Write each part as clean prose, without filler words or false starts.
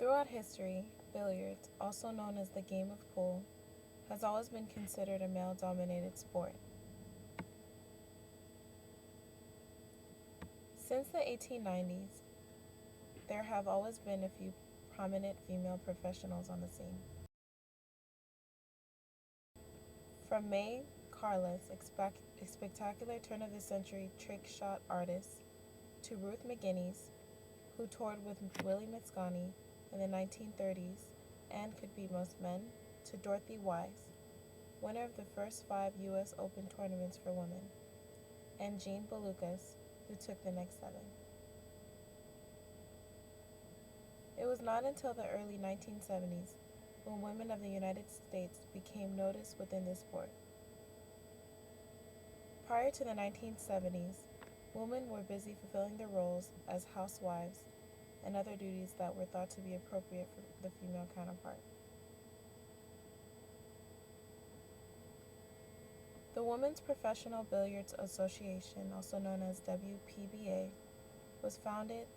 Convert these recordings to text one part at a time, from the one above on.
Throughout history, billiards, also known as the game of pool, has always been considered a male-dominated sport. Since the 1890s, there have always been a few prominent female professionals on the scene. From May Carla's a spectacular turn-of-the-century trick shot artist, to Ruth McGuinness, who toured with Willie Mosconi in the 1930s and could beat most men, to Dorothy Wise, winner of the first 5 U.S. Open tournaments for women, and Jean Belucas, who took the next 7. It was not until the early 1970s when women of the United States became noticed within this sport. Prior to the 1970s, women were busy fulfilling their roles as housewives and other duties that were thought to be appropriate for the female counterpart. The Women's Professional Billiards Association, also known as WPBA, was founded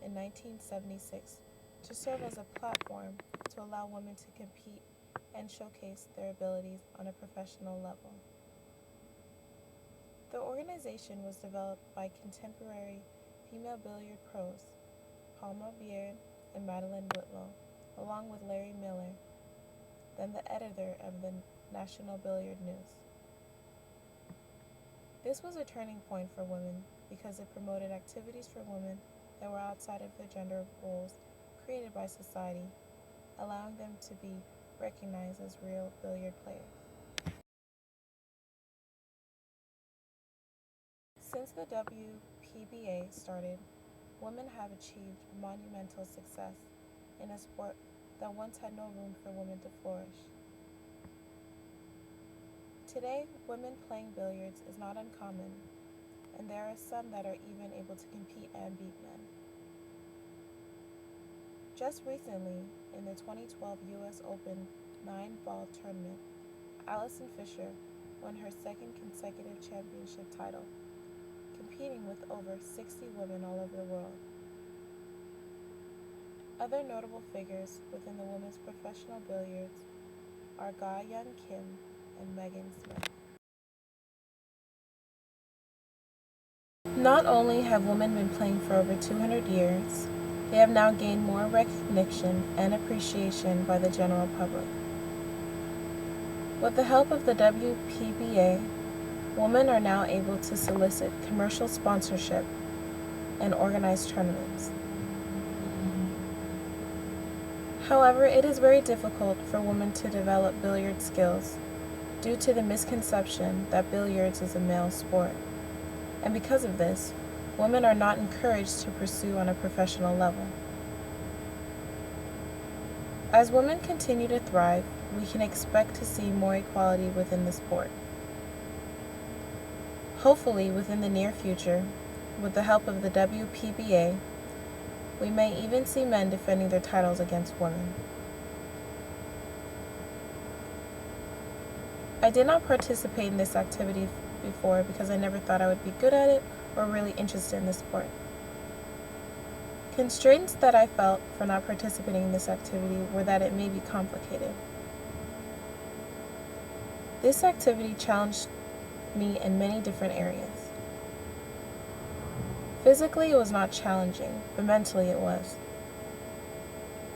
in 1976 to serve as a platform to allow women to compete and showcase their abilities on a professional level. The organization was developed by contemporary female billiard pros Palma Beard and Madeline Whitlow, along with Larry Miller, then the editor of the National Billiard News. This was a turning point for women because it promoted activities for women that were outside of the gender roles created by society, allowing them to be recognized as real billiard players. Since the WPBA started, women have achieved monumental success in a sport that once had no room for women to flourish. Today, women playing billiards is not uncommon, and there are some that are even able to compete and beat men. Just recently, in the 2012 U.S. Open 9-ball tournament, Allison Fisher won her second consecutive championship title, competing with over 60 women all over the world. Other notable figures within the women's professional billiards are Ga Young Kim and Megan Smith. Not only have women been playing for over 200 years, they have now gained more recognition and appreciation by the general public. With the help of the WPBA, women are now able to solicit commercial sponsorship and organize tournaments. However, it is very difficult for women to develop billiard skills due to the misconception that billiards is a male sport. And because of this, women are not encouraged to pursue on a professional level. As women continue to thrive, we can expect to see more equality within the sport. Hopefully, within the near future, with the help of the WPBA, we may even see men defending their titles against women. I did not participate in this activity before because I never thought I would be good at it or really interested in the sport. Constraints that I felt for not participating in this activity were that it may be complicated. This activity challenged me in many different areas. Physically, it was not challenging, but mentally it was.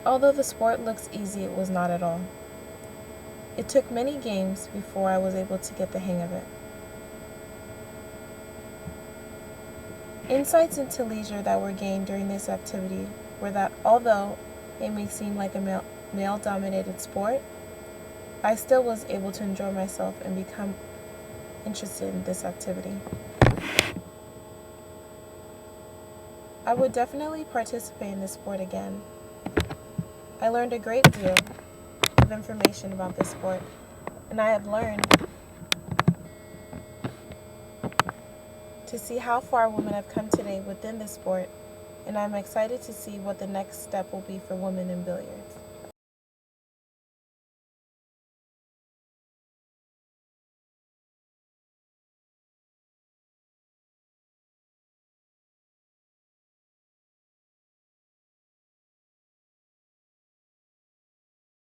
Although the sport looks easy, it was not at all. It took many games before I was able to get the hang of it. Insights into leisure that were gained during this activity were that although it may seem like a male-dominated sport, I still was able to enjoy myself and become interested in this activity. I would definitely participate in this sport again. I learned a great deal of information about this sport, and I have learned to see how far women have come today within this sport, and I'm excited to see what the next step will be for women in billiards.